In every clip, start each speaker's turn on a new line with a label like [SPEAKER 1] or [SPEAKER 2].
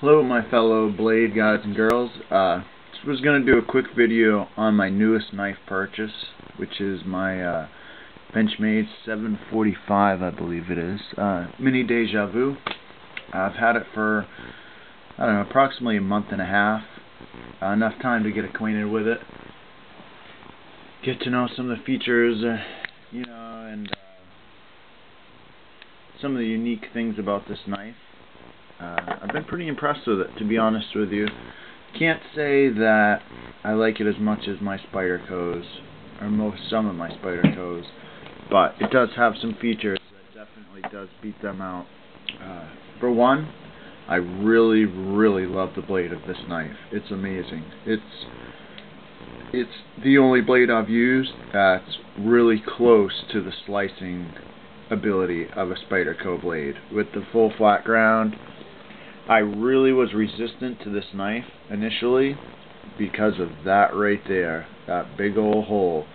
[SPEAKER 1] Hello my fellow blade guys and girls. Just was going to do a quick video on my newest knife purchase, which is my Benchmade 745, I believe it is, Mini Dejavoo. I've had it for, I don't know, approximately a month and a half. Enough time to get acquainted with it, get to know some of the features, and some of the unique things about this knife. I've been pretty impressed with it, to be honest with you. Can't say that I like it as much as my Spydercos, or some of my Spydercos, but it does have some features that definitely does beat them out. For one, I really love the blade of this knife. It's amazing. It's the only blade I've used that's really close to the slicing ability of a Spyderco blade. With the full flat ground, I really was resistant to this knife initially because of that right there, that big old hole.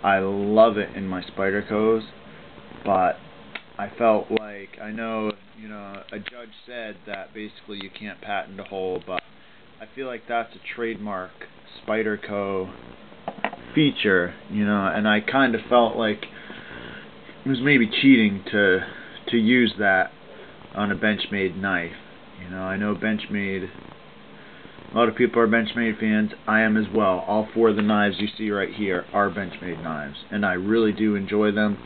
[SPEAKER 1] I love it in my Spydercos, but I felt like, I know, a judge said that basically you can't patent a hole, but I feel like that's a trademark Spyderco feature, and I kind of felt like it was maybe cheating to use that on a Benchmade knife. I know Benchmade, a lot of people are Benchmade fans. I am as well. All four of the knives you see right here are Benchmade knives, and I really do enjoy them,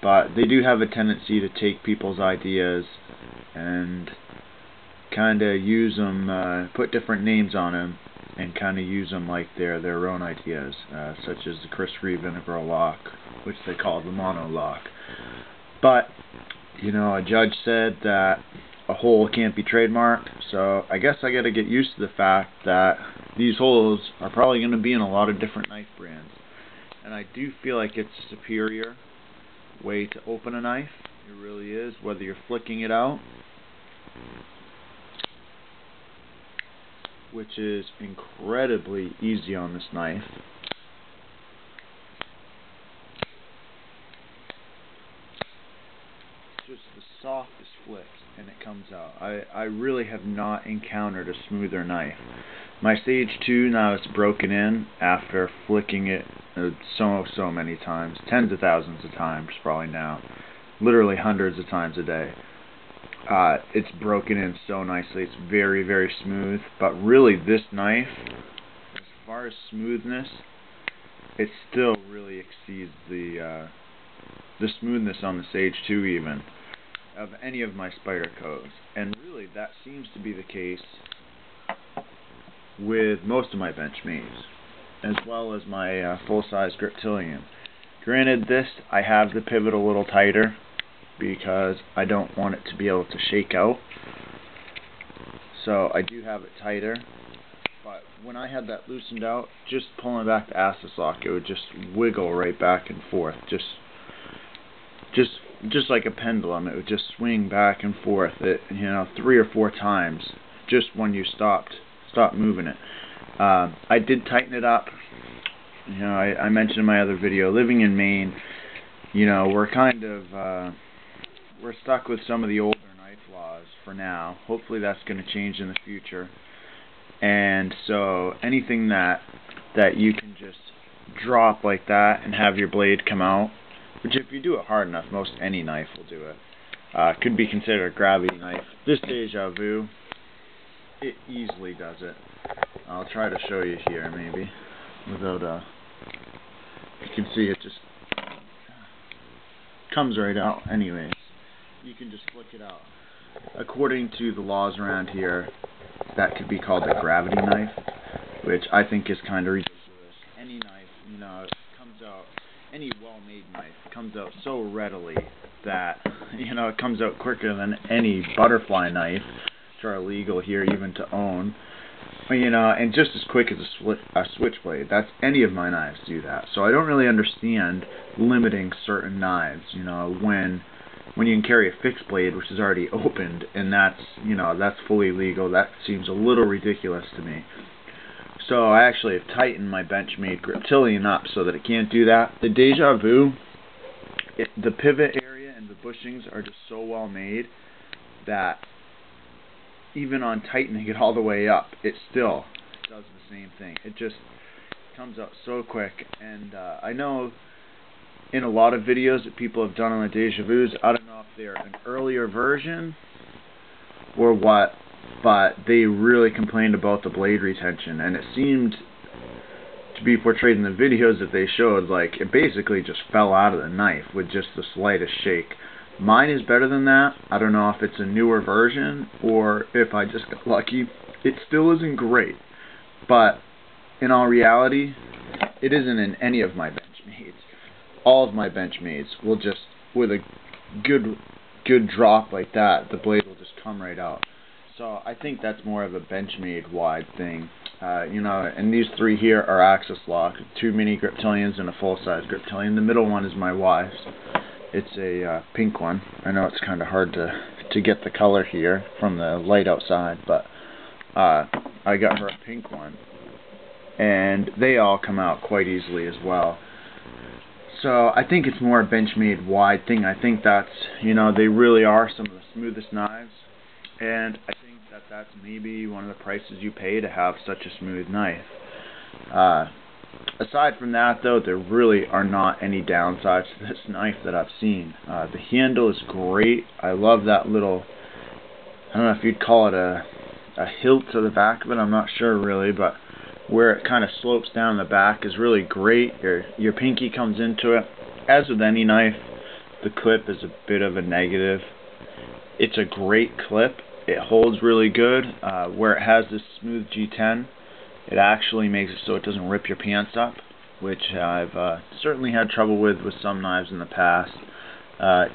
[SPEAKER 1] but they do have a tendency to take people's ideas and kind of use them, put different names on them, and kind of use them like they're their own ideas, such as the Chris Reeve Vinegar lock, which they call the mono lock. But, a judge said that a hole can't be trademarked, so I guess I gotta get used to the fact that these holes are probably going to be in a lot of different knife brands. And I do feel like it's a superior way to open a knife. It really is, whether you're flicking it out, which is incredibly easy on this knife. Just the softest flicks and it comes out. I really have not encountered a smoother knife. My Sage 2, now it's broken in after flicking it so many times, tens of thousands of times probably now, literally hundreds of times a day. It's broken in so nicely. It's very smooth, but really this knife, as far as smoothness, it still really exceeds the smoothness on the Sage 2 even, of any of my Spydercos. And really that seems to be the case with most of my Benchmades, as well as my full-size Griptilian. Granted, this, I have the pivot a little tighter because I don't want it to be able to shake out, so I do have it tighter. But when I had that loosened out, just pulling back the Assless lock, it would just wiggle right back and forth, just like a pendulum. It would just swing back and forth, 3 or 4 times, just when you stopped moving it. I did tighten it up. I mentioned in my other video, living in Maine, we're kind of we're stuck with some of the older knife laws for now. Hopefully that's going to change in the future. And so anything that you can just drop like that and have your blade come out, which if you do it hard enough, most any knife will do it, could be considered a gravity knife. This Dejavoo, it easily does it. I'll try to show you here maybe, without, you can see it just comes right out. Anyways, you can just flick it out. According to the laws around here, that could be called a gravity knife, which I think is kind of ridiculous. Any knife, it comes out, any well-made knife comes out so readily that, it comes out quicker than any butterfly knife, which are illegal here even to own, and just as quick as a switchblade. That's any of my knives do that. So I don't really understand limiting certain knives, when you can carry a fixed blade which is already opened, and that's fully legal. That seems a little ridiculous to me. So I actually have tightened my Benchmade Griptilian up so that it can't do that. The Dejavoo, the pivot area and the bushings are just so well made that even on tightening it all the way up, it still does the same thing. It just comes out so quick. And I know in a lot of videos that people have done on the Dejavoos, I don't know if they're an earlier version or what, but they really complained about the blade retention, and it seemed to be portrayed in the videos that they showed like it basically just fell out of the knife with just the slightest shake. Mine is better than that. I don't know if it's a newer version or if I just got lucky. It still isn't great, but in all reality, it isn't in any of my Benchmades. All of my Benchmades will just, with a good drop like that, the blade will just come right out. So I think that's more of a Benchmade wide thing. You know, and these three here are axis lock, 2 mini Griptilians and a full-size Griptilian. The middle one is my wife's. It's a pink one. I know it's kind of hard to get the color here from the light outside, but I got her a pink one, and they all come out quite easily as well. So I think it's more a Benchmade wide thing. I think that's, you know, they really are some of the smoothest knives, and I think that that's maybe one of the prices you pay to have such a smooth knife. Aside from that, though, there really are not any downsides to this knife that I've seen. The handle is great. I love that little, I don't know if you'd call it a hilt to the back of it, I'm not sure really, but where it kind of slopes down the back is really great. Your pinky comes into it. As with any knife, the clip is a bit of a negative. It's a great clip. It holds really good. Where it has this smooth G10, it actually makes it so it doesn't rip your pants up, which I've certainly had trouble with some knives in the past.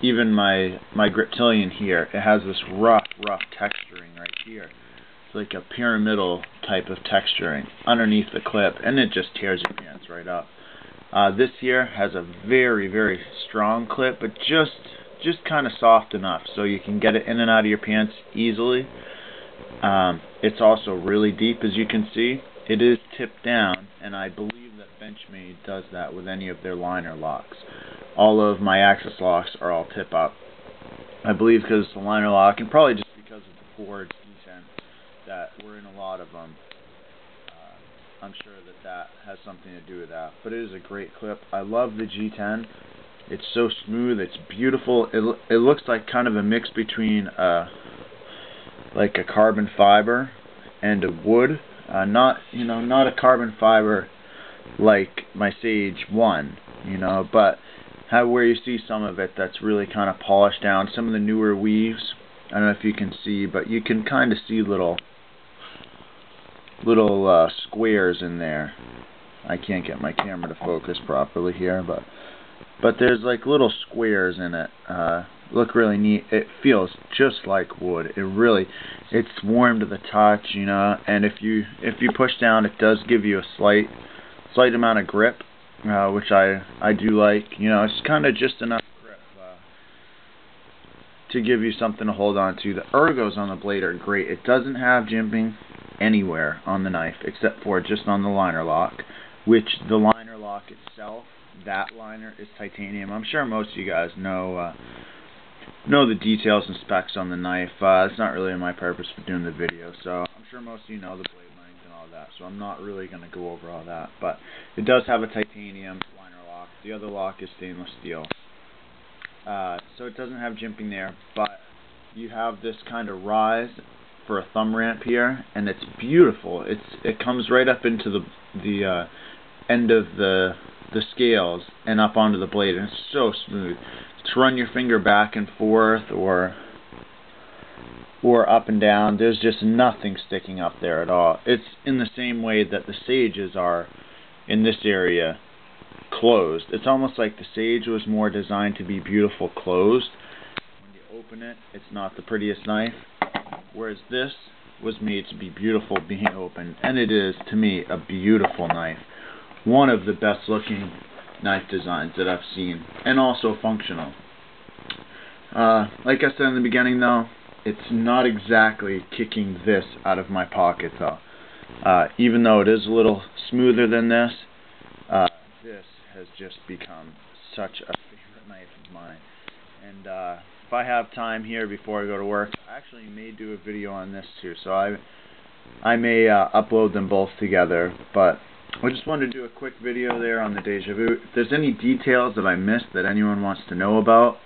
[SPEAKER 1] Even my Griptilian here, it has this rough texturing right here. It's like a pyramidal type of texturing underneath the clip, and it just tears your pants right up. This here has a very strong clip, but just kind of soft enough so you can get it in and out of your pants easily. It's also really deep, as you can see. It is tipped down, and I believe that Benchmade does that with any of their liner locks. All of my axis locks are all tip up. I believe because it's the liner lock, and probably just because of the Ford G10 that we're in a lot of them. I'm sure that has something to do with that. But it is a great clip. I love the G10. It's so smooth. It's beautiful. It looks like kind of a mix between like a carbon fiber and a wood. Not a carbon fiber like my Sage 1, but where you see some of it that's really kind of polished down. Some of the newer weaves, I don't know if you can see, but you can kind of see little squares in there. I can't get my camera to focus properly here, but there's like little squares in it. Look really neat. It feels just like wood. It's warm to the touch, and if you push down, it does give you a slight amount of grip, which I do like. It's kind of just enough grip to give you something to hold on to. The ergos on the blade are great. It doesn't have jimping anywhere on the knife except for just on the liner lock, which the liner lock itself, that liner is titanium. I'm sure most of you guys know the details and specs on the knife. It's not really my purpose for doing the video, so I'm sure most of you know the blade length and all that, so I'm not really going to go over all that. But it does have a titanium liner lock. The other lock is stainless steel. So it doesn't have jimping there, but you have this kind of rise for a thumb ramp here, and it's beautiful. It comes right up into the end of the scales and up onto the blade, and it's so smooth. To run your finger back and forth or up and down, there's just nothing sticking up there at all. It's in the same way that the Sages are in this area closed. It's almost like the Sage was more designed to be beautiful closed. When you open it, it's not the prettiest knife, whereas this was made to be beautiful being open, and it is, to me, a beautiful knife. One of the best looking knife designs that I've seen, and also functional. Like I said in the beginning, though, it's not exactly kicking this out of my pocket, though. Even though it is a little smoother than this has just become such a favorite knife of mine. And if I have time here before I go to work, I actually may do a video on this too, so I may upload them both together. But I just wanted to do a quick video there on the Dejavoo. If there's any details that I missed that anyone wants to know about,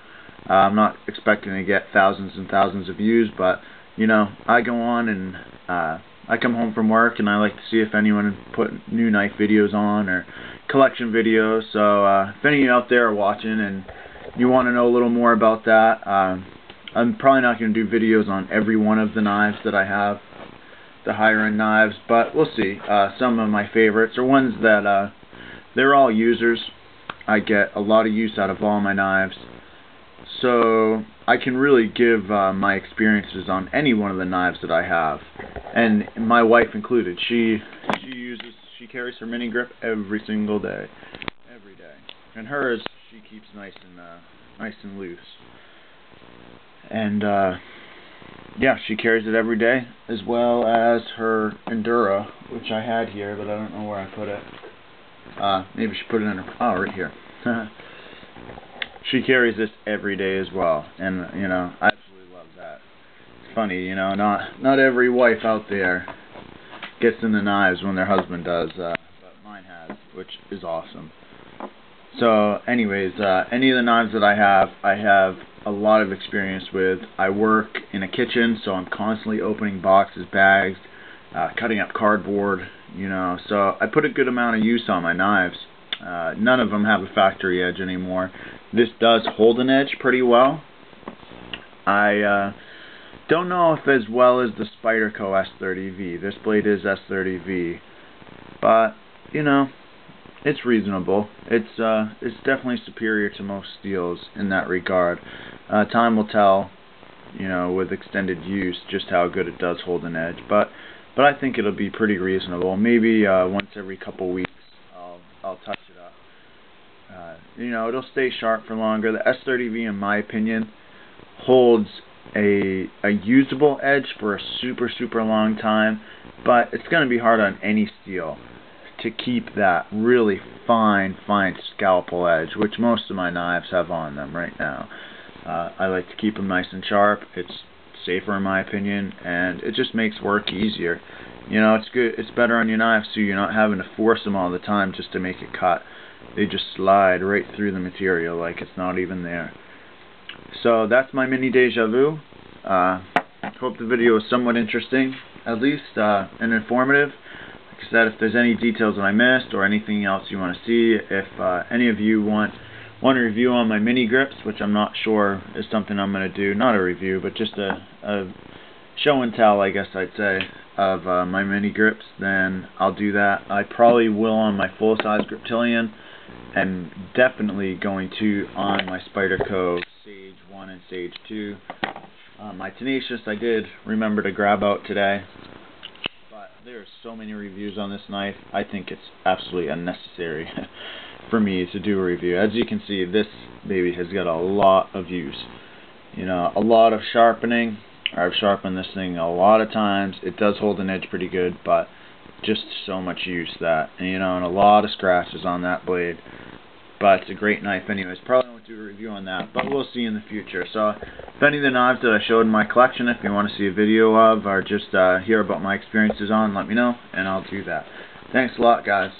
[SPEAKER 1] I'm not expecting to get thousands and thousands of views, but you know, I go on and I come home from work and I like to see if anyone put new knife videos on or collection videos. So if any of you out there are watching and you want to know a little more about that, I'm probably not going to do videos on every one of the knives that I have, the higher end knives, but we'll see. Some of my favorites are ones that they're all users. I get a lot of use out of all my knives, so I can really give my experiences on any one of the knives that I have, and my wife included. She carries her mini grip every single day, and hers she keeps nice and loose. And yeah, she carries it every day, as well as her Endura, which I had here, but I don't know where I put it. Maybe she put it in her, right here. She carries this every day as well, and you know, I absolutely love that. It's funny, you know, not every wife out there gets into knives when their husband does, but mine has, which is awesome. So anyways, any of the knives that I have a lot of experience with. I work in a kitchen, so I'm constantly opening boxes, bags, cutting up cardboard, you know, so I put a good amount of use on my knives. None of them have a factory edge anymore. This does hold an edge pretty well. I don't know if as well as the Spyderco S30V. This blade is S30V, but you know, it's reasonable. It's definitely superior to most steels in that regard. Time will tell, you know, with extended use, just how good it does hold an edge. But I think it'll be pretty reasonable. Maybe once every couple weeks, I'll touch it up. You know, it'll stay sharp for longer. The S30V, in my opinion, holds a usable edge for a super long time, but it's going to be hard on any steel to keep that really fine scalpel edge, which most of my knives have on them right now. I like to keep them nice and sharp. It's safer in my opinion, and it just makes work easier. You know, it's good. It's better on your knives so you're not having to force them all the time just to make it cut. They just slide right through the material like it's not even there. So that's my mini Dejavoo. Hope the video was somewhat interesting, at least, and informative. Like I said, if there's any details that I missed or anything else you want to see, if any of you want a review on my mini grips, which I'm not sure is something I'm going to do, not a review, but just a show and tell, I guess I'd say, of my mini grips, then I'll do that. I probably will on my full-size Griptilian, and definitely going to on my Spyderco Sage 1 and Sage 2. My Tenacious I did remember to grab out today, but there are so many reviews on this knife, I think it's absolutely unnecessary for me to do a review. As you can see, this baby has got a lot of use. You know, a lot of sharpening. I've sharpened this thing a lot of times. It does hold an edge pretty good, but just so much use that, and you know, and a lot of scratches on that blade. But it's a great knife anyways. Probably won't do a review on that, but we'll see in the future. So if any of the knives that I showed in my collection, if you want to see a video of, or just hear about my experiences on, let me know, and I'll do that. Thanks a lot, guys.